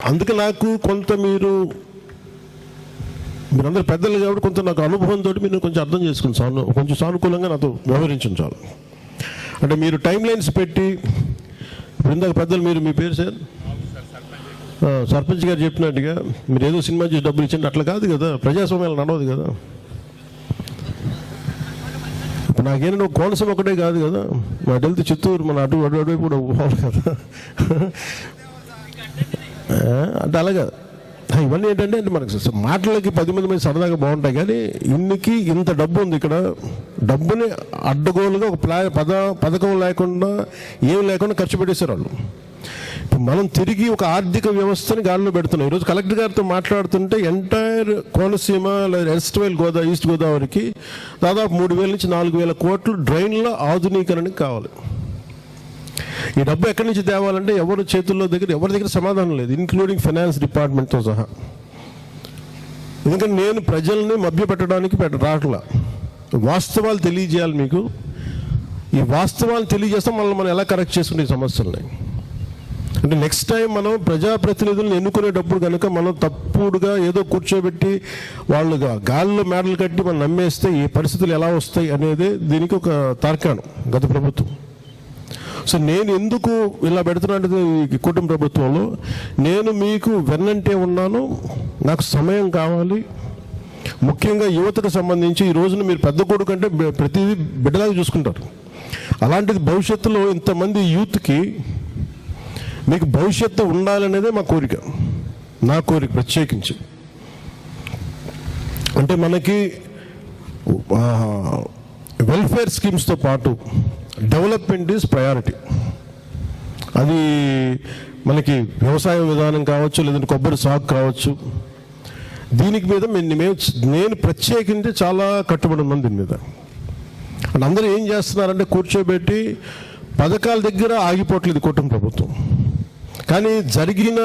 అందుకే నాకు కొంత మీరందరూ పెద్దలు కాబట్టి కొంత నాకు అనుభవంతో మీరు కొంచెం అర్థం చేసుకుని కొంచెం సానుకూలంగా నాతో వ్యవహరించండి చాలు. అంటే మీరు టైం లైన్స్ పెట్టి ఇందాక పెద్దలు మీ పేరు సార్ సర్పంచ్ గారు చెప్పినట్టుగా మీరు ఏదో సినిమా చేసి డబ్బులు ఇచ్చండి అట్లా కాదు కదా, ప్రజాస్వామ్యాలు నడవదు కదా. ఇప్పుడు నాకేమైనా కోనసీమ ఒకటే కాదు కదా, మా వెళ్తే చిత్తూరు మన అటువైపు కూడా పోవాలి కదా. అంటే అలాగా ఇవన్నీ ఏంటంటే మనకు మాటలకి 10 మంది సరదాగా బాగుంటాయి, కానీ ఇన్నికి ఇంత డబ్బు ఉంది ఇక్కడ. డబ్బుని అడ్డగోలుగా ఒక పథకం లేకుండా ఏం లేకుండా ఖర్చు పెట్టేశారు వాళ్ళు. ఇప్పుడు మనం తిరిగి ఒక ఆర్థిక వ్యవస్థని గాలిలో పెడుతున్నాం. ఈరోజు కలెక్టర్ గారితో మాట్లాడుతుంటే ఎంటైర్ కోనసీమ లేదా ఈస్ట్ గోదావరికి దాదాపు 3,000 నుంచి 4,000 కోట్లు డ్రైన్ల ఆధునీకరణకి కావాలి. ఈ డబ్బు ఎక్కడి నుంచి తేవాలంటే ఎవరి దగ్గర సమాధానం లేదు, ఇంక్లూడింగ్ ఫైనాన్స్ డిపార్ట్మెంట్తో సహా. ఎందుకంటే నేను ప్రజల్ని మభ్యపెట్టడానికి రావట్లా, వాస్తవాలు తెలియజేయాలి మీకు. ఈ వాస్తవాలు తెలియజేస్తాం మనం ఎలా కరెక్ట్ చేసుకునే సమస్యలని. అంటే నెక్స్ట్ టైం మనం ప్రజాప్రతినిధులను ఎన్నుకునేటప్పుడు కనుక మనం తప్పుడుగా ఏదో కూర్చోబెట్టి వాళ్ళుగా గాల్లో మేడలు కట్టి మనం నమ్మేస్తే ఈ పరిస్థితులు ఎలా వస్తాయి అనేది దీనికి ఒక తార్కాణం గత ప్రభుత్వం. సో నేను ఎందుకు ఇలా పెడుతున్నానంటే ఈ కుటుంబ ప్రభుత్వంలో నేను మీకు వెన్నంటే ఉన్నాను, నాకు సమయం కావాలి. ముఖ్యంగా యువతకు సంబంధించి ఈ రోజున మీరు పెద్ద కొడుకు అంటే ప్రతిదీ బిడ్డలాగా చూసుకుంటారు. అలాంటిది భవిష్యత్తులో ఇంతమంది యూత్కి మీకు భవిష్యత్తు ఉండాలనేదే నా కోరిక ప్రత్యేకించి. అంటే మనకి వెల్ఫేర్ స్కీమ్స్తో పాటు డెవలప్మెంట్ ఈజ్ ప్రయారిటీ. అది మనకి వ్యవసాయ విధానం కావచ్చు, లేదంటే కొబ్బరి సాగు కావచ్చు. దీనికి మీద నేను ప్రత్యేకించి చాలా కట్టుబడి ఉన్నాను దీని మీద. అంటే అందరూ ఏం చేస్తున్నారంటే కూర్చోబెట్టి పథకాల దగ్గర ఆగిపోవట్లేదు కుటుంబ ప్రభుత్వం, కానీ జరిగిన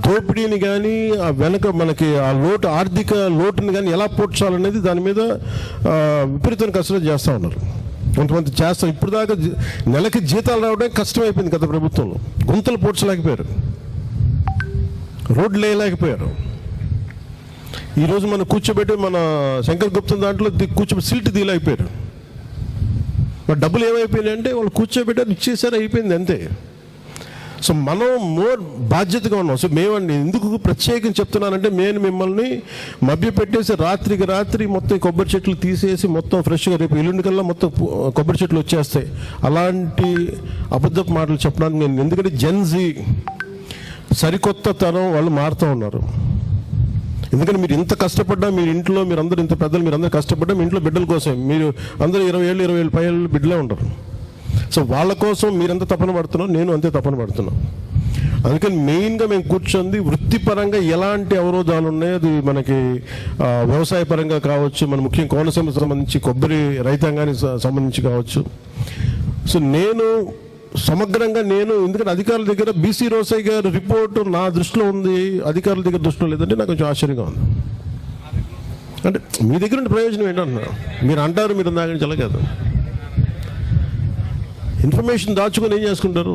దోపిడీని కానీ ఆ వెనక మనకి ఆ ఆర్థిక లోటుని కానీ ఎలా పూడ్చాలనేది దాని మీద విపరీతమైన కసరత్తు చేస్తూ ఉన్నారు. కొంతమంది చేస్తారు. ఇప్పుడు దాకా నెలకి జీతాలు రావడం కష్టమైపోయింది గత ప్రభుత్వంలో. గుంతలు పూడ్చలేకపోయారు, రోడ్లు వేయలేకపోయారు. ఈరోజు మనం కూర్చోబెట్టి మన శంకర్ గుప్తం దాంట్లో కూర్చోబెట్టి సిల్ట్ తీయలేకపోయారు. మరి డబ్బులు ఏమైపోయినాయి అంటే వాళ్ళు కూర్చోబెట్టారు, ఇచ్చేసారు, అయిపోయింది అంతే. సో మనం మోర్ బాధ్యతగా ఉన్నాం. సో మేమండి ఎందుకు ప్రత్యేకంగా చెప్తున్నానంటే నేను మిమ్మల్ని మభ్యపెట్టేసి రాత్రికి రాత్రి మొత్తం కొబ్బరి చెట్లు తీసేసి మొత్తం ఫ్రెష్గా రేపు ఎల్లుండి కల్లా మొత్తం కొబ్బరి చెట్లు వచ్చేస్తాయి అలాంటి అబద్ధపు మాటలు చెప్పడానికి నేను, ఎందుకంటే జెన్జీ సరికొత్త తరం వాళ్ళు మారుతూ ఉన్నారు. ఎందుకంటే మీరు ఇంత కష్టపడ్డా మీ ఇంట్లో మీరందరూ ఇంత పెద్దలు మీరందరూ కష్టపడ్డా మీ ఇంట్లో బిడ్డల కోసం మీరు అందరూ 20 ఏళ్ళు 20 ఏళ్ళ పైన బిడ్డలే ఉంటారు. సో వాళ్ళ కోసం మీరెంత తపన పడుతున్నారో నేను అంతే తపన పడుతున్నాను. అందుకని మెయిన్గా మేము కూర్చొని వృత్తిపరంగా ఎలాంటి అవరోధాలు ఉన్నాయో అది మనకి వ్యవసాయ పరంగా కావచ్చు, మన ముఖ్యంగా కోనసీమకు సంబంధించి కొబ్బరి రైతాంగానికి సంబంధించి కావచ్చు. సో నేను సమగ్రంగా ఎందుకంటే అధికారుల దగ్గర బీసీ రోసయ్య గారి రిపోర్టు నా దృష్టిలో ఉంది, అధికారుల దగ్గర దృష్టిలో లేదంటే నాకు కొంచెం ఆశ్చర్యంగా ఉంది. అంటే మీ దగ్గర ఉండే ప్రయోజనం ఏంటంటున్నా మీరు అంటారు, మీరు దాని చల్లకాదు. ఇన్ఫర్మేషన్ దాచుకొని ఏం చేసుకుంటారు?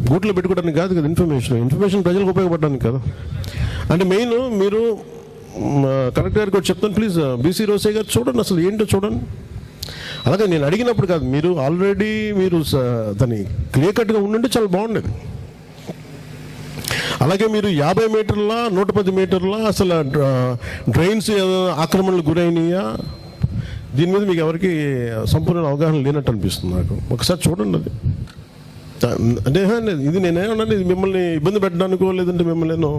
గూట్లో పెట్టుకోవడానికి కాదు కదా ఇన్ఫర్మేషన్ ప్రజలకు ఉపయోగపడడానికి కదా. అంటే మెయిన్ మీరు కలెక్టర్ గారికి కూడా చెప్తాను, ప్లీజ్ బీసీ రోసయ్య గారు చూడండి, అసలు ఏంటో చూడండి. అలాగే నేను అడిగినప్పుడు కాదు, మీరు ఆల్రెడీ దాన్ని క్లియర్ కట్గా ఉండుంటే చాలా బాగుండేది. అలాగే మీరు 50 మీటర్ల 110 మీటర్ల అసలు డ్రైన్స్ ఆక్రమణలు గురైనయా దీని మీద మీకు ఎవరికి సంపూర్ణ అవగాహన లేనట్టు అనిపిస్తుంది నాకు. ఒకసారి చూడండి అది. అంటే ఇది నేనేమన్నా ఇది మిమ్మల్ని ఇబ్బంది పెట్టడానికో లేదంటే మిమ్మల్ని నేను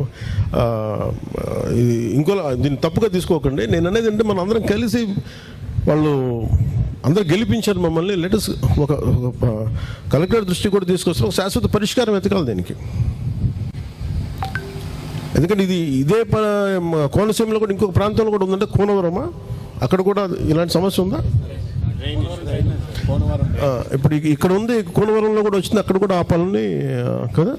ఇంకోలా దీన్ని తప్పుగా తీసుకోకండి. నేను అనేది అంటే మనం అందరం కలిసి వాళ్ళు అందరూ గెలిపించారు మమ్మల్ని. లేటెస్ట్ ఒక కలెక్టర్ దృష్టి కూడా తీసుకొస్తే ఒక శాశ్వత పరిష్కారం వెతకాలి దీనికి. ఎందుకంటే ఇదే కోనసీమలో కూడా ఇంకొక ప్రాంతంలో కూడా ఉందంటే కూనవరమా, అక్కడ కూడా ఇలాంటి సమస్య ఉందా? ఇప్పుడు ఇక్కడ ఉంది, కూనవరంలో కూడా వచ్చింది, అక్కడ కూడా ఆపాలని కదా.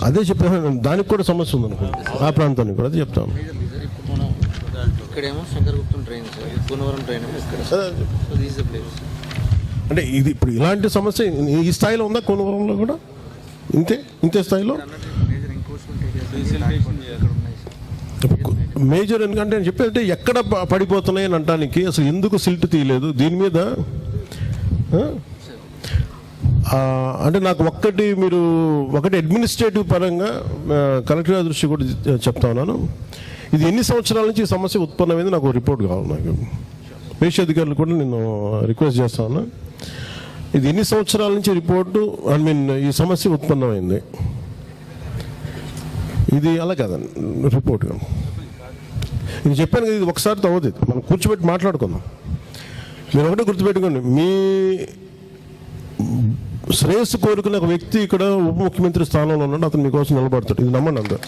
అదే చెప్పాను, దానికి కూడా సమస్య ఉంది అనుకో ఆ ప్రాంతానికి కూడా. అదే చెప్తాను. అంటే ఇది ఇప్పుడు ఇలాంటి సమస్య ఈ స్థాయిలో ఉందా కూనవరంలో కూడా? ఇంతే స్థాయిలో మేజర్ ఎందుకంటే నేను చెప్పేది ఎక్కడ పడిపోతున్నాయి అని అంటానికి అసలు ఎందుకు సిల్ట్ తీయలేదు దీని మీద అంటే నాకు ఒకటి అడ్మినిస్ట్రేటివ్ పరంగా కలెక్టర్ గారి దృష్టి కూడా చెప్తా ఉన్నాను. ఇది ఎన్ని సంవత్సరాల నుంచి ఈ సమస్య ఉత్పన్నమైంది నాకు రిపోర్ట్ కావాలి. నాకు పేషి అధికారులు కూడా నేను రిక్వెస్ట్ చేస్తా ఉన్నా, ఇది ఎన్ని సంవత్సరాల నుంచి రిపోర్టు ఈ సమస్య ఉత్పన్నమైంది, ఇది అలా కాదండి రిపోర్ట్. ఇది చెప్పాను కదా, ఇది ఒకసారితో అవ్వదు, మనం కూర్చోబెట్టి మాట్లాడుకుందాం. మీరు ఒకటే గుర్తుపెట్టుకోండి, మీ శ్రేయస్సు కోరుకునే ఒక వ్యక్తి ఇక్కడ ఉప ముఖ్యమంత్రి స్థానంలో ఉన్నాడు, అతను మీకోసం నిలబడతాడు, ఇది నమ్మండి అందరూ.